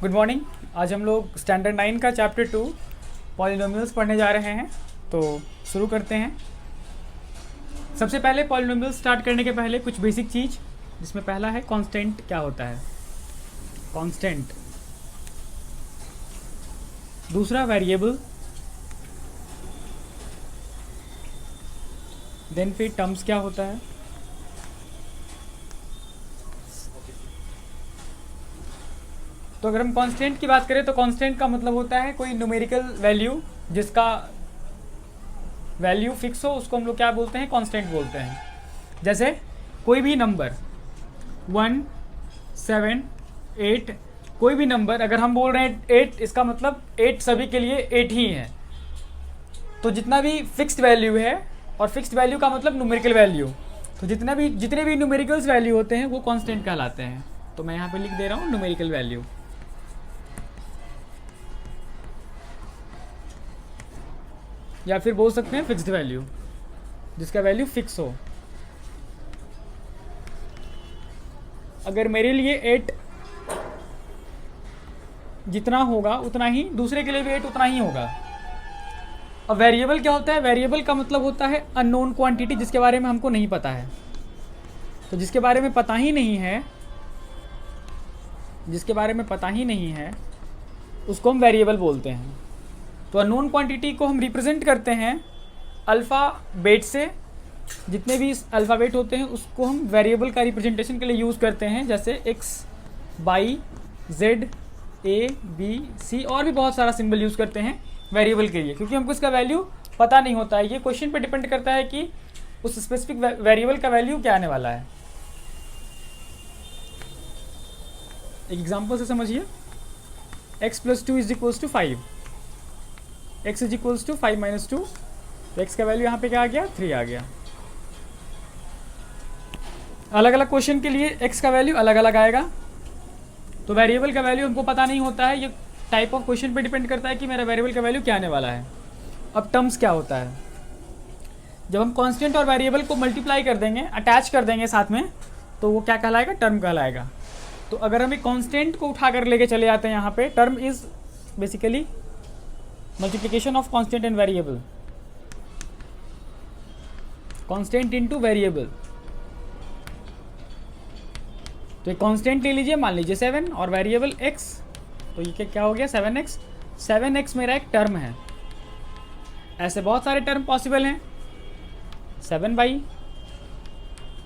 Good morning. आज हम लोग स्टैंडर्ड 9 का चैप्टर 2 पॉलिनोमियल्स पढ़ने जा रहे हैं। तो शुरू करते हैं। सबसे पहले पॉलिनोमियल्स स्टार्ट करने के पहले कुछ बेसिक चीज़, जिसमें पहला है कांस्टेंट। क्या होता है कांस्टेंट? दूसरा वेरिएबल, देन फिर टर्म्स क्या होता है, तो अगर हम कांस्टेंट की बात करें तो कांस्टेंट का मतलब होता है कोई न्यूमेरिकल वैल्यू जिसका वैल्यू फिक्स हो, उसको हम लोग क्या बोलते हैं? कांस्टेंट बोलते हैं। जैसे कोई भी नंबर 1, 7, 8, कोई भी नंबर अगर हम बोल रहे हैं 8, इसका मतलब 8 सभी के लिए 8 ही है। तो जितना भी फिक्स्ड वैल्यू है, और फिक्स्ड वैल्यू का मतलब न्यूमेरिकल वैल्यू, तो जितने भी न्यूमेरिकल्स वैल्यू होते हैं वो कांस्टेंट कहलाते हैं। तो मैं यहाँ पे लिख दे रहा हूँ न्यूमेरिकल वैल्यू। या फिर बोल सकते हैं फिक्स्ड वैल्यू, जिसका वैल्यू फिक्स हो। अगर मेरे लिए 8 जितना होगा उतना ही दूसरे के लिए भी 8 उतना ही होगा। अब वेरिएबल क्या होता है? वेरिएबल का मतलब होता है अननोन क्वांटिटी, जिसके बारे में हमको नहीं पता है। तो जिसके बारे में पता ही नहीं है उसको हम वेरिएबल बोलते हैं। तो अननोन क्वांटिटी को हम रिप्रेजेंट करते हैं अल्फ़ाबेट से। जितने भी अल्फ़ाबेट होते हैं उसको हम वेरिएबल का रिप्रेजेंटेशन के लिए यूज़ करते हैं, जैसे x, y, z, a, b, c, और भी बहुत सारा सिंबल यूज़ करते हैं वेरिएबल के लिए, क्योंकि हमको इसका वैल्यू पता नहीं होता है। ये क्वेश्चन पे डिपेंड करता है कि उस स्पेसिफिक वेरिएबल का वैल्यू क्या आने वाला है। एक एग्जाम्पल से समझिए। x + 2 = 5, x = 5 - 2, तो x का वैल्यू यहाँ पे क्या आ गया? 3 आ गया। अलग अलग क्वेश्चन के लिए x का वैल्यू अलग अलग आएगा। तो वेरिएबल का वैल्यू हमको पता नहीं होता है। ये टाइप ऑफ क्वेश्चन पे डिपेंड करता है कि मेरा वेरिएबल का वैल्यू क्या आने वाला है। अब टर्म्स क्या होता है? जब हम कांस्टेंट और वेरिएबल को मल्टीप्लाई कर देंगे, अटैच कर देंगे साथ में, तो वो क्या कहलाएगा? टर्म कहलाएगा। तो अगर हम एक कांस्टेंट को उठा कर लेके चले जाते हैं यहाँ पे, term is basically multiplication of constant and variable, constant into variable. तो एक कांस्टेंट ले लीजिए, मान लीजिए 7 और वेरिएबल x, तो ये क्या हो गया? 7x। 7x मेरा एक टर्म है। ऐसे बहुत सारे टर्म पॉसिबल हैं। 7y,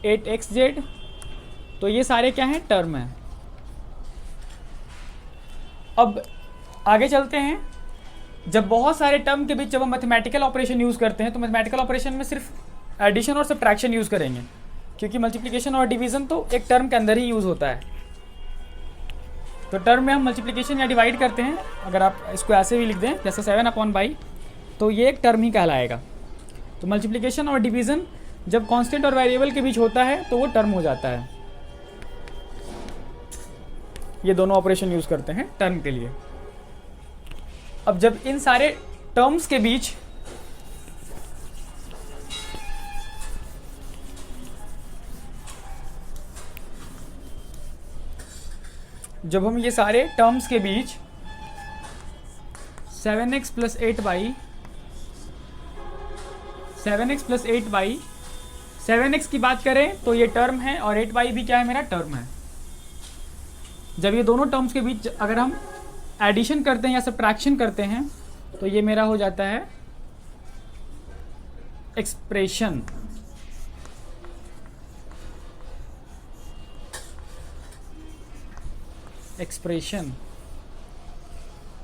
8xz, तो ये सारे क्या हैं? टर्म हैं। अब आगे चलते हैं। जब बहुत सारे टर्म के बीच जब हम मैथमेटिकल ऑपरेशन यूज़ करते हैं, तो मैथमेटिकल ऑपरेशन में सिर्फ एडिशन और सब्ट्रैक्शन यूज़ करेंगे, क्योंकि मल्टीप्लिकेशन और डिवीज़न तो एक टर्म के अंदर ही यूज़ होता है। तो टर्म में हम मल्टीप्लिकेशन या डिवाइड करते हैं। अगर आप इसको ऐसे भी लिख दें, जैसे 7/y, तो ये एक टर्म ही कहलाएगा। तो मल्टीप्लिकेशन और डिवीज़न जब कांस्टेंट और वेरिएबल के बीच होता है तो वो टर्म हो जाता है। ये दोनों ऑपरेशन यूज़ करते हैं टर्म के लिए। अब जब इन सारे टर्म्स के बीच जब हम ये सारे टर्म्स के बीच 7x + 8y, 7x + 8y, 7x की बात करें तो ये टर्म है, और 8y भी क्या है? मेरा टर्म है। जब ये दोनों टर्म्स के बीच अगर हम एडिशन करते हैं या सब्ट्रैक्शन करते हैं, तो ये मेरा हो जाता है एक्सप्रेशन। एक्सप्रेशन,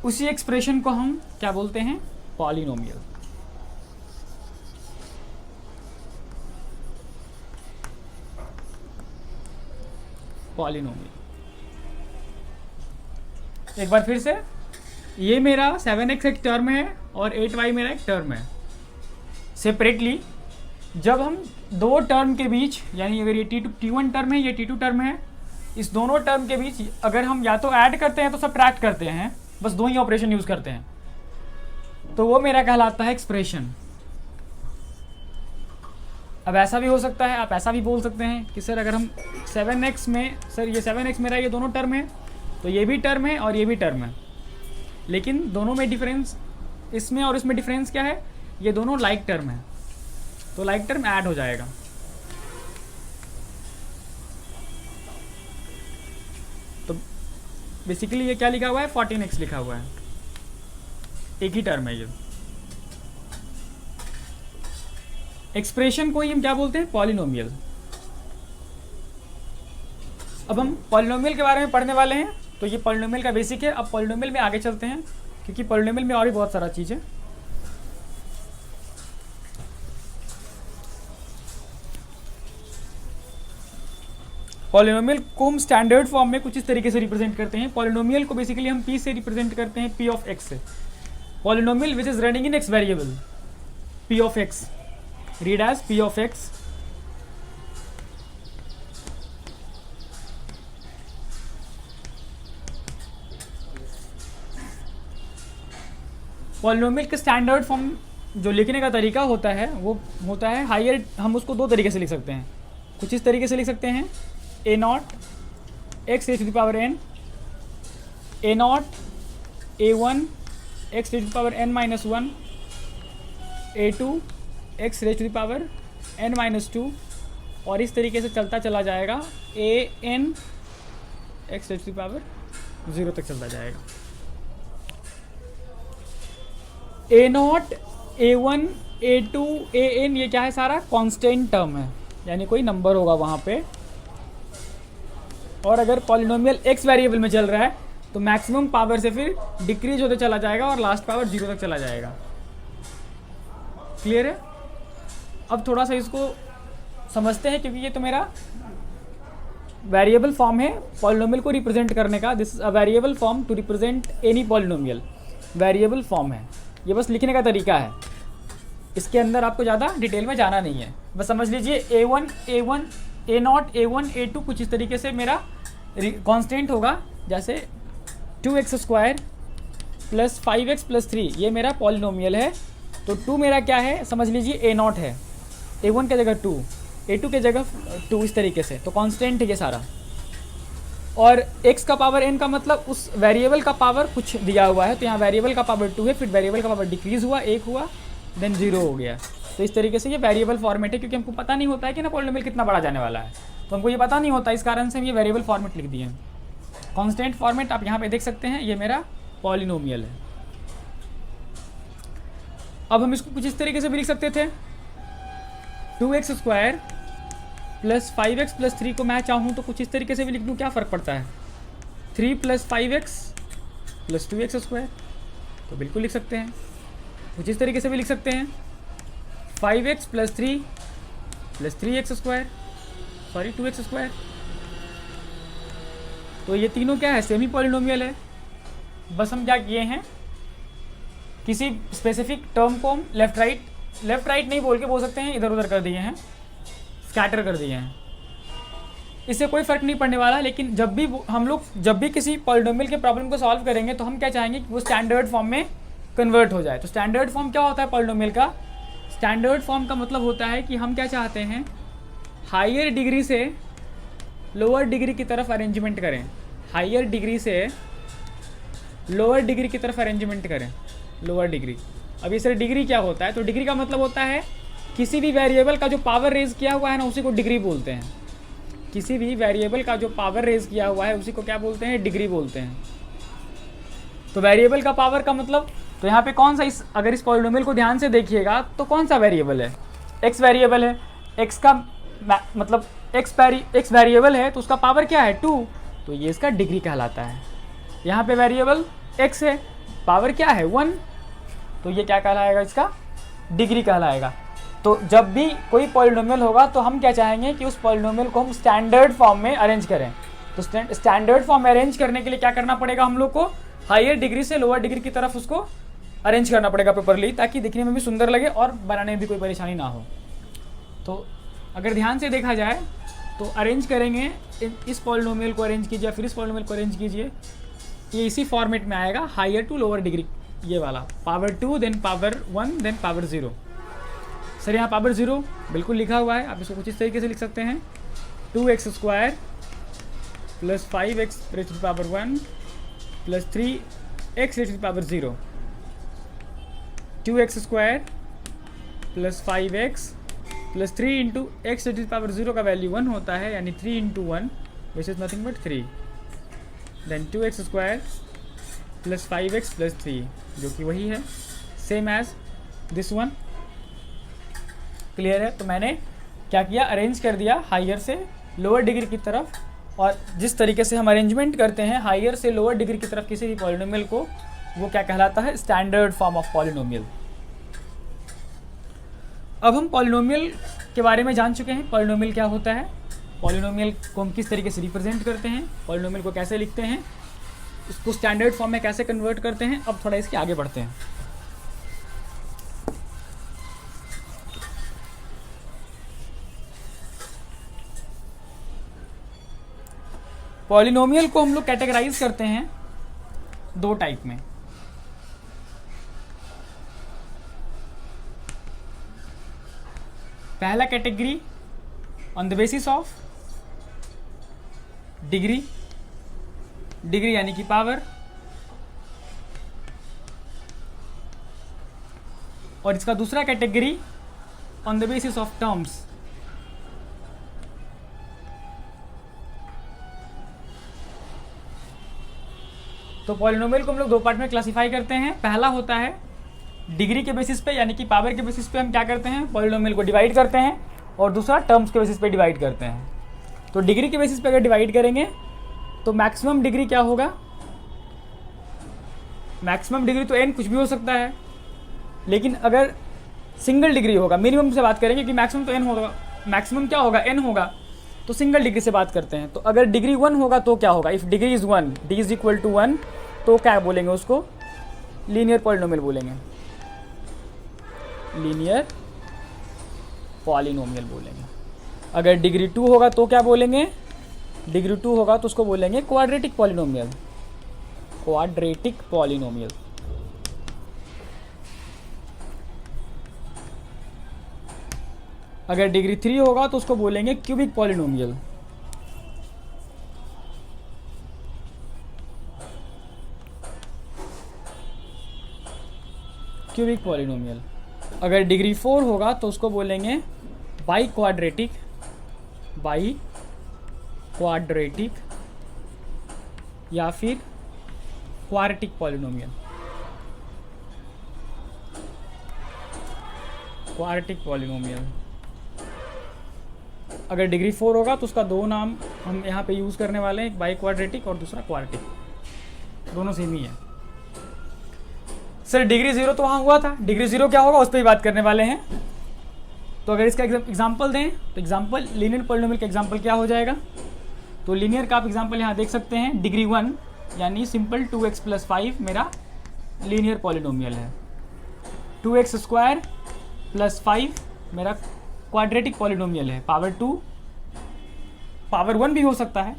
उसी एक्सप्रेशन को हम क्या बोलते हैं? पॉलिनोमियल। पॉलिनोमियल। एक बार फिर से, ये मेरा 7x एक टर्म है और 8y मेरा एक टर्म है। सेपरेटली जब हम दो टर्म के बीच, यानी अगर ये T1 टर्म है, ये T2 टर्म है, इस दोनों टर्म के बीच अगर हम या तो ऐड करते हैं तो सब्ट्रैक्ट करते हैं, बस दो ही ऑपरेशन यूज़ करते हैं, तो वो मेरा कहलाता है एक्सप्रेशन। अब ऐसा भी हो सकता है, आप ऐसा भी बोल सकते हैं कि सर अगर हम 7x में, सर ये 7x मेरा ये दोनों टर्म है, तो ये भी टर्म है और ये भी टर्म है, लेकिन दोनों में डिफरेंस, इसमें और इसमें डिफरेंस क्या है, ये दोनों लाइक टर्म है, तो लाइक टर्म ऐड हो जाएगा। तो बेसिकली ये क्या लिखा हुआ है, 14x लिखा हुआ है, एक ही टर्म है ये। एक्सप्रेशन को ही हम क्या बोलते हैं, पॉलिनोमियल। अब हम पॉलिनोमियल के बारे में पढ़ने वाले हैं, तो ये पॉलिनोमियल का बेसिक है। अब पॉलिनोमियल में आगे चलते हैं, क्योंकि पॉलिनोमियल में और भी बहुत सारा चीज़ है। पॉलिनोमियल को हम स्टैंडर्ड फॉर्म में कुछ इस तरीके से रिप्रेजेंट करते हैं। पॉलिनोमियल को बेसिकली हम p से रिप्रेजेंट करते हैं, p ऑफ x से। Polynomial which is running in x variable, p of x, read as p of x। Polynomial का स्टैंडर्ड फॉर्म जो लिखने का तरीका होता है वो होता है हायर, हम उसको दो तरीके से लिख सकते हैं। कुछ इस तरीके से लिख सकते हैं, a naught x raise to the power n, a naught a1 x raise to the power n minus 1, a2 x raise to the power n minus 2, और इस तरीके से चलता चला जाएगा, an x raise to the power 0 तक चलता जाएगा। a naught a1 a2 an ये क्या है, सारा कांस्टेंट टर्म है, यानी कोई नंबर होगा वहाँ पे। और अगर पॉलिनोमियल x वेरिएबल में चल रहा है तो मैक्सिमम पावर से फिर डिक्रीज होते चला जाएगा और लास्ट पावर 0 तक चला जाएगा। क्लियर है? अब थोड़ा सा इसको समझते हैं, क्योंकि ये तो मेरा वेरिएबल फॉर्म है पॉलिनोमियल को रिप्रेजेंट करने का। This is a variable form to represent any polynomial. Variable form है, ये बस लिखने का तरीका है, इसके अंदर आपको ज़्यादा डिटेल में जाना नहीं है। बस समझ लीजिए a1 a naught a1 a2 कुछ इस तरीके से मेरा कांस्टेंट होगा, जैसे 2x square plus 5x plus 3, ये मेरा पॉलिनोमियल है। तो 2 मेरा क्या है, समझ लीजिए a नॉट है, a1 की जगह 2, a2 की जगह 2, इस तरीके से। तो कांस्टेंट है ये सारा। और x का पावर n का मतलब उस वेरिएबल का पावर कुछ दिया हुआ है, तो यहाँ वेरिएबल का पावर 2 है, फिर वेरिएबल का पावर डिक्रीज हुआ, 1 हुआ, देन 0 हो गया। तो इस तरीके से ये वेरिएबल फॉर्मेट है, क्योंकि हमको पता नहीं होता है कि ना पॉलिनोमियल कितना बड़ा जाने वाला है, तो हमको ये पता नहीं होता, इस कारण से हम ये वेरिएबल फॉर्मेट लिख दिए हैं। कांस्टेंट फॉर्मेट आप यहाँ पे देख सकते हैं, ये मेरा पॉलिनोमियल है। अब हम इसको कुछ इस तरीके से भी लिख सकते थे, 2x square plus 5x plus 3 को मैं चाहूँ तो कुछ इस तरीके से भी लिख दूँ, क्या फ़र्क पड़ता है, 3 plus 5x plus 2x square, तो बिल्कुल लिख सकते हैं। कुछ इस तरीके से भी लिख सकते हैं, 5x plus 3 plus 3x square, sorry 2x square. तो ये तीनों क्या है, सेमी पॉलिनोमियल है। बस हम क्या किए हैं, किसी स्पेसिफिक टर्म को हम लेफ्ट राइट नहीं बोल के बोल सकते हैं, इधर उधर कर दिए हैं, स्कैटर कर दिए हैं, इससे कोई फ़र्क नहीं पड़ने वाला। लेकिन जब भी किसी पॉलिनोमियल के प्रॉब्लम को सॉल्व करेंगे तो हम क्या चाहेंगे कि वो स्टैंडर्ड फॉर्म में कन्वर्ट हो जाए। तो स्टैंडर्ड फॉर्म क्या होता है पॉलिनोमियल का, स्टैंडर्ड फॉर्म का मतलब होता है कि हम क्या चाहते हैं, हायर डिग्री से लोअर डिग्री की तरफ अरेंजमेंट करें, हायर डिग्री से लोअर डिग्री की तरफ अरेंजमेंट करें, लोअर डिग्री। अब ये सर डिग्री क्या होता है, तो डिग्री का मतलब होता है किसी भी वेरिएबल का जो पावर रेज किया हुआ है ना, उसी को डिग्री बोलते हैं। किसी भी वेरिएबल का जो पावर रेज किया हुआ है उसी को क्या बोलते हैं, डिग्री बोलते हैं। तो वेरिएबल का पावर का मतलब, तो यहाँ पे कौन सा, अगर इस पॉलिनोमियल को ध्यान से देखिएगा तो कौन सा वेरिएबल है, x वेरिएबल है, x का मतलब x वेरिएबल है तो उसका पावर क्या है, 2, तो ये इसका डिग्री कहलाता है। यहाँ पे वेरिएबल x है, पावर क्या है, 1, तो ये क्या कहलाएगा, इसका डिग्री कहलाएगा। तो जब भी कोई पॉलिनोमियल होगा तो हम क्या चाहेंगे कि उस पॉलिनोमियल को हम स्टैंडर्ड फॉर्म में अरेंज करें। तो स्टैंडर्ड फॉर्म में अरेंज करने के लिए क्या करना पड़ेगा, हम लोग को हायर डिग्री से लोअर डिग्री की तरफ उसको अरेंज करना पड़ेगा प्रॉपरली, ताकि दिखने में भी सुंदर लगे और बनाने में भी कोई परेशानी ना हो। तो अगर ध्यान से देखा जाए तो अरेंज करेंगे, इस पॉलिनोमियल को अरेंज कीजिए, फिर इस पॉलिनोमियल को अरेंज कीजिए, ये इसी फॉर्मेट में आएगा, हायर टू लोअर डिग्री, ये वाला power 2 then power 1 then power 0। Sir यहाँ पावर 0 बिल्कुल लिखा हुआ है, आप इसको कुछ इस तरीके से लिख सकते हैं, 2x square plus 5x rays to the power 1 plus 3x rays to the power 0, 2x square plus 5x plus 3 into x rays to the power 0 का वैल्यू 1 होता है, यानी 3 into 1 which is nothing but 3, then 2x square plus 5x plus 3, जो कि वही है same as this one. Clear है? तो मैंने क्या किया, अरेंज कर दिया हायर से लोअर डिग्री की तरफ, और जिस तरीके से हम अरेंजमेंट करते हैं हायर से लोअर डिग्री की तरफ किसी भी पॉलिनोमियल को, वो क्या कहलाता है, स्टैंडर्ड फॉर्म ऑफ पॉलिनोमियल। अब हम पॉलिनोमियल के बारे में जान चुके हैं, पॉलिनोमियल क्या होता है, पॉलिनोमियल को हम किस तरीके से रिप्रेजेंट करते हैं, पॉलिनोमियल को कैसे लिखते हैं, उसको स्टैंडर्ड फॉर्म में कैसे कन्वर्ट करते हैं। अब थोड़ा इसके आगे बढ़ते हैं। पॉलिनोमियल को हम लोग कैटेगराइज करते हैं दो टाइप में। पहला category on the basis of degree, degree यानी कि पावर, और इसका दूसरा category on the basis of terms. तो पॉलिनोमियल को हम लोग दो पार्ट में क्लासिफाई करते हैं। पहला होता है डिग्री के बेसिस पे, यानी कि पावर के बेसिस पे हम क्या करते हैं, पॉलिनोमियल को डिवाइड करते हैं, और दूसरा टर्म्स के बेसिस पे डिवाइड करते हैं। तो डिग्री के बेसिस पे अगर डिवाइड करेंगे तो मैक्सिमम डिग्री क्या होगा, मैक्सिमम डिग्री तो n कुछ भी हो सकता है, लेकिन अगर सिंगल डिग्री होगा, मिनिमम से बात करेंगे कि मैक्सिमम तो n होगा, मैक्सिमम क्या होगा, n होगा, तो सिंगल डिग्री से बात करते हैं। तो अगर डिग्री 1 होगा तो क्या होगा, if degree is 1, d is equal to 1, तो क्या बोलेंगे उसको, लीनियर पॉलिनोमियल बोलेंगे, लीनियर पॉलिनोमियल बोलेंगे। अगर डिग्री 2 होगा तो क्या बोलेंगे, डिग्री 2 होगा तो उसको बोलेंगे क्वाड्रेटिक पॉलिनोमियल, क्वाड्रेटिक पॉलिनोमियल। अगर डिग्री 3 होगा तो उसको बोलेंगे क्यूबिक पॉलिनोमियल, क्यूबिक पॉलिनोमियल। अगर डिग्री 4 होगा तो उसको बोलेंगे बाई क्वाड्रेटिक, बाई क्वाड्रेटिक या फिर क्वाड्रेटिक पॉलिनोमियल, क्वाड्रेटिक पॉलिनोमियल। अगर डिग्री 4 होगा तो उसका दो नाम हम यहाँ पे यूज़ करने वाले हैं, एक बाई क्वाड्रेटिक और दूसरा क्वाड्रेटिक, दोनों सेम ही है। सर डिग्री 0 तो वहाँ हुआ था, डिग्री 0 क्या होगा उस पर ही बात करने वाले हैं। तो अगर इसका एग्जाम्पल दें तो एग्जाम्पल लीनियर पॉलिनोमियल का एग्जाम्पल क्या हो जाएगा, तो लीनियर का आप एग्जाम्पल यहाँ देख सकते हैं, डिग्री 1 यानी सिंपल 2x प्लस 5 मेरा लीनियर पॉलिनोमियल है, 2x स्क्वायर प्लस 5 मेरा क्वाड्रेटिक पॉलिनोमियल है, पावर 2, पावर 1 भी हो सकता है।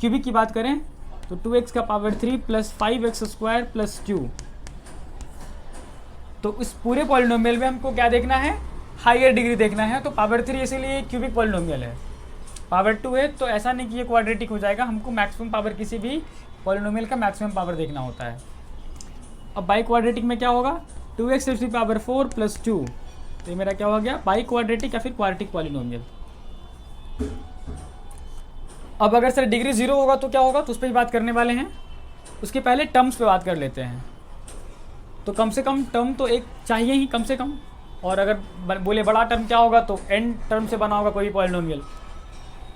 क्यूबिक की बात करें तो 2x का power 3 plus 5x square plus 2। तो इस पूरे पॉलिनोमियल में हमको क्या देखना है, हायर डिग्री देखना है। तो पावर 3 इसीलिए क्यूबिक पॉलिनोमियल है, पावर 2 है तो ऐसा नहीं कि ये क्वाड्रेटिक हो जाएगा, हमको मैक्सिमम पावर किसी भी पॉलिनोमियल का मैक्सिमम पावर देखना होता है। अब बाई क्वाड्रेटिक में क्या होगा, 2x to the power 4 plus 2, तो ये मेरा क्या हो गया, बाई क्वाड्रेटिक या फिर क्वाड्रेटिक पॉलिनोमियल। अब अगर सर डिग्री 0 होगा तो क्या होगा, तो उस पर ही बात करने वाले हैं। उसके पहले टर्म्स पे बात कर लेते हैं। तो कम से कम टर्म तो एक चाहिए ही कम से कम, और अगर बोले बड़ा टर्म क्या होगा तो n टर्म से बना होगा कोई भी पॉलिनोमियल,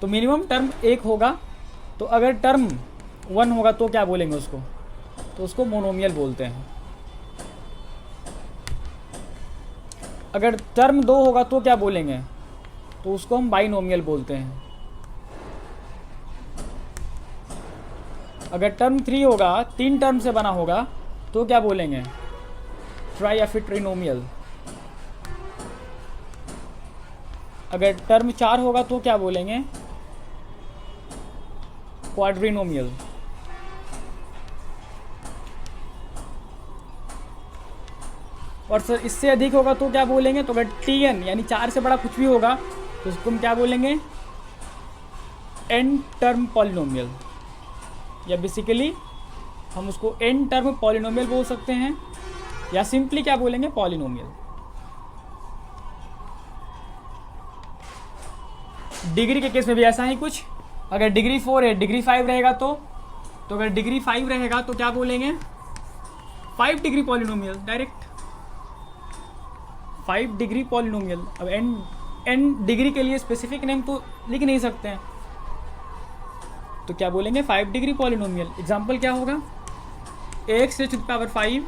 तो मिनिमम टर्म 1 होगा। तो अगर टर्म 1 होगा तो क्या बोलेंगे उसको, तो उसको मोनोमियल बोलते हैं। अगर टर्म 2 होगा तो क्या बोलेंगे, तो उसको हम बाइनोमियल बोलते हैं। अगर टर्म 3 होगा, 3 टर्म से बना होगा, तो क्या बोलेंगे, ट्राई या फिर ट्रिनोमियल। अगर टर्म 4 होगा तो क्या बोलेंगे, क्वाड्रिनोमियल। और सर इससे अधिक होगा तो क्या बोलेंगे, तो अगर tn यानी 4 से बड़ा कुछ भी होगा तो उसको हम क्या बोलेंगे, n टर्म पॉलिनोमियल, या बेसिकली हम उसको n टर्म पॉलिनोमियल बोल सकते हैं, या सिंपली क्या बोलेंगे, पॉलिनोमियल। डिग्री के केस में भी ऐसा ही कुछ, अगर डिग्री 4 है, डिग्री 5 रहेगा तो अगर डिग्री 5 रहेगा तो क्या बोलेंगे, 5 degree polynomial, direct 5 degree polynomial. अब n डिग्री के लिए स्पेसिफिक नेम तो लिख नहीं सकते हैं, तो क्या बोलेंगे, 5 डिग्री पॉलिनोमियल। एग्जाम्पल क्या होगा, ax raised to the power 5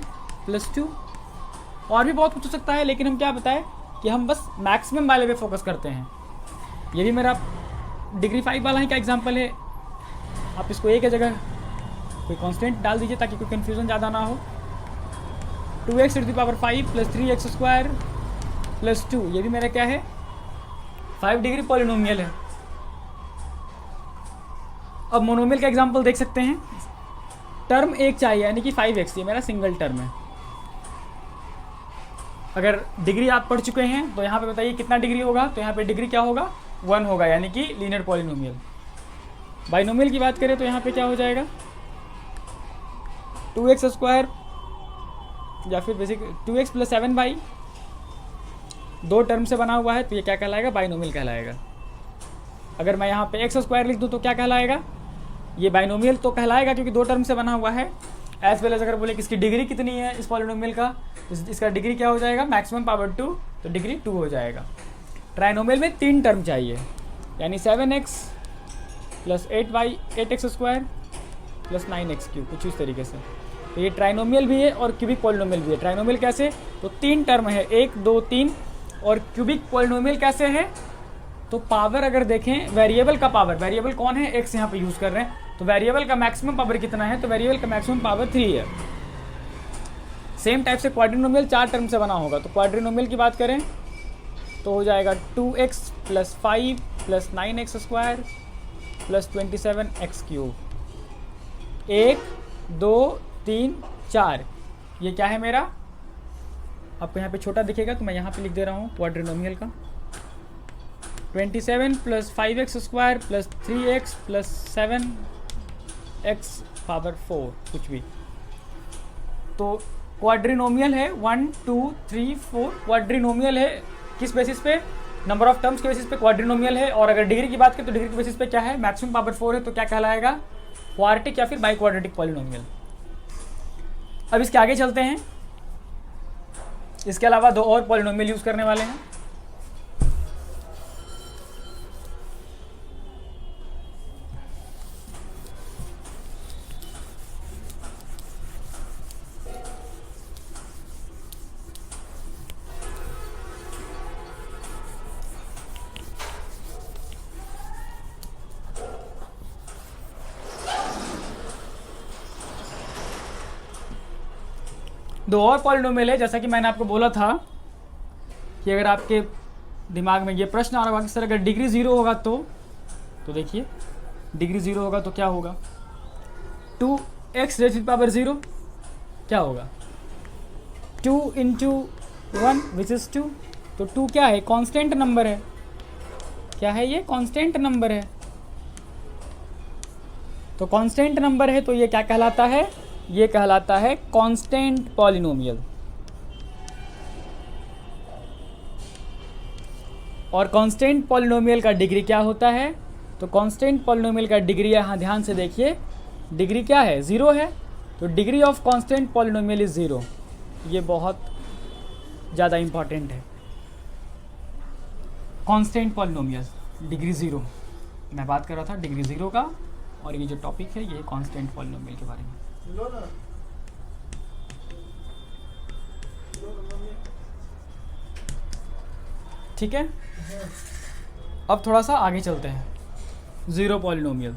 + 2। और भी बहुत कुछ हो सकता है, लेकिन हम क्या बताएं कि हम बस मैक्सिमम वाले पे फोकस करते हैं। ये भी मेरा डिग्री 5 वाला ही का एग्जाम्पल है। आप इसको एक जगह कोई कांस्टेंट डाल दीजिए ताकि कोई कन्फ्यूजन ज़्यादा ना हो। 2x raised to the power 5 + 3x² + 2, ये भी मेरा क्या है, 5 डिग्री पॉलिनोमियल है। अब मोनोमियल का एग्जाम्पल देख सकते हैं, टर्म एक चाहिए यानी कि 5x, ये मेरा सिंगल टर्म है। अगर डिग्री आप पढ़ चुके हैं तो यहाँ पे बताइए कितना डिग्री होगा, तो यहाँ पे डिग्री क्या होगा, 1 होगा, यानी कि लीनियर पॉलिनोमियल। बाइनोमियल की बात करें तो यहाँ पे क्या हो जाएगा, 2x² या फिर बेसिक 2x + 7y, 2 टर्म से बना हुआ है, तो ये क्या कहलाएगा, बाइनोमियल कहलाएगा। अगर मैं यहाँ पे x² लिख दूँ तो क्या कहलाएगा, ये बाइनोमियल तो कहलाएगा क्योंकि 2 टर्म से बना हुआ है। एज वेल एज अगर बोले कि इसकी डिग्री कितनी है इस पॉलिनोमियल का, इसका डिग्री क्या हो जाएगा, मैक्सिमम पावर 2, तो डिग्री 2 हो जाएगा। ट्राइनोमियल में 3 टर्म चाहिए, यानी 7x + 8y 8x² + 9x3, कुछ इस तरीके से। तो ये ट्राइनोमियल भी है और क्यूबिक पॉलिनोमियल भी है। ट्राइनोमियल कैसे, तो 3 टर्म है, 1 2 3। और क्यूबिक पॉलिनोमियल कैसे है, तो पावर अगर देखें, वेरिएबल का पावर, वेरिएबल कौन है, x यहाँ पे यूज़ कर रहे हैं, तो वेरिएबल का मैक्सिमम पावर कितना है, तो वेरिएबल का मैक्सिमम पावर 3 है। सेम टाइप से क्वाड्रिनोमियल 4 टर्म से बना होगा, तो क्वाड्रिनोमियल की बात करें तो हो जाएगा 2x + 5 + 9x² + 27x3। 1 2 3 4, ये क्या है मेरा, आपको यहाँ पे छोटा दिखेगा तो मैं यहाँ पे लिख दे रहा हूँ क्वाड्रिनोमियल का। 27 + 5x² + 3x + 7x पावर 4, कुछ भी। तो क्वाड्रिनोमियल है 1 2 3 4, क्वाड्रिनोमियल है किस बेसिस पे, नंबर ऑफ टर्म्स के बेसिस पे क्वाड्रिनोमियल है। और अगर डिग्री की बात करें तो डिग्री के बेसिस पे क्या है, मैक्सिमम पावर 4 है, तो क्या कहलाएगा, क्वाड्रेटिक या फिर बाई क्वाड्रेटिक पॉलिनोमियल। अब इसके आगे चलते हैं, इसके अलावा 2 और पॉलिनोमियल यूज़ करने वाले हैं। दो और पॉलिनोमियल है, जैसा कि मैंने आपको बोला था कि अगर आपके दिमाग में ये प्रश्न आ रहा होगा कि सर अगर डिग्री 0 होगा तो देखिए डिग्री 0 होगा तो क्या होगा, 2x raised to the power 0 क्या होगा, 2 × 1 विच इज़ 2। तो 2 क्या है, कांस्टेंट नंबर है, क्या है ये, कांस्टेंट नंबर है। तो कांस्टेंट नंबर है तो ये क्या कहलाता है, ये कहलाता है कांस्टेंट पॉलिनोमियल। और कांस्टेंट पॉलिनोमियल का डिग्री क्या होता है, तो कांस्टेंट पॉलिनोमियल का डिग्री, यहाँ ध्यान से देखिए, डिग्री क्या है, 0 है, तो degree of constant polynomial is 0। ये बहुत ज़्यादा इंपॉर्टेंट है, कांस्टेंट पॉलिनोमियल डिग्री 0, मैं बात कर रहा था डिग्री 0 का, और ये जो टॉपिक है ये कांस्टेंट पॉलिनोमियल के बारे में। ठीक है, अब थोड़ा सा आगे चलते हैं, 0 पॉलिनोमियल।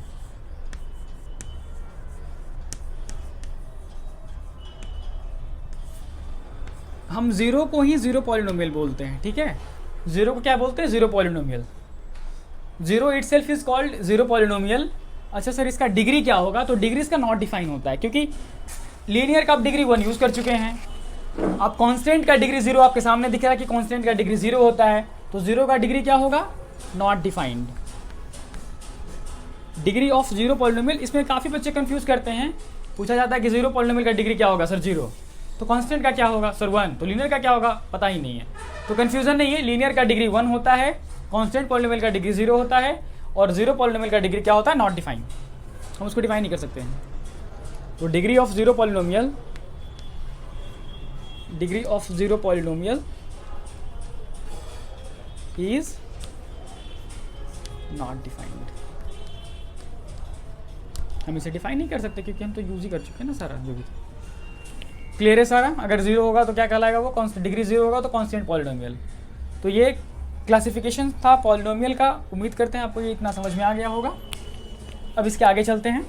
हम 0 को ही 0 पॉलिनोमियल बोलते हैं, ठीक है, 0 को क्या बोलते हैं, 0 polynomial. 0 itself is called 0 polynomial. अच्छा सर इसका डिग्री क्या होगा, तो डिग्री इसका नॉट डिफाइन होता है, क्योंकि लीनियर का आप डिग्री 1 यूज़ कर चुके हैं। आप कांस्टेंट का डिग्री 0 आपके सामने दिख रहा है कि कांस्टेंट का डिग्री 0 होता है, तो 0 का डिग्री क्या होगा, not defined. Degree of zero polynomial, इसमें काफ़ी बच्चे कंफ्यूज करते हैं। पूछा जाता है कि जीरो पॉलिनोमियल का डिग्री क्या होगा सर, जीरो। तो कांस्टेंट का क्या होगा सर, 1। तो लीनियर का क्या होगा, पता ही नहीं है। तो कन्फ्यूजन नहीं है, लीनियर का डिग्री 1 होता है, कांस्टेंट पॉलिनोमियल का डिग्री 0 होता है, और जीरो पॉलिनोमियल का डिग्री क्या होता है, नॉट डिफाइंड। हम उसको डिफाइन नहीं कर सकते हैं। तो degree of zero polynomial, degree of zero polynomial is not defined. हम इसे डिफाइन नहीं कर सकते क्योंकि हम तो यूज ही कर चुके हैं ना सारा जो भी। क्लियर है सारा? अगर जीरो होगा तो क्या कहलाएगा वो, कांस्टेंट। डिग्री जीरो होगा तो कांस्टेंट पॉलिनोमियल। तो ये क्लासिफिकेशन था पॉलिनोमियल का। उम्मीद करते हैं आपको ये इतना समझ में आ गया होगा। अब इसके आगे चलते हैं।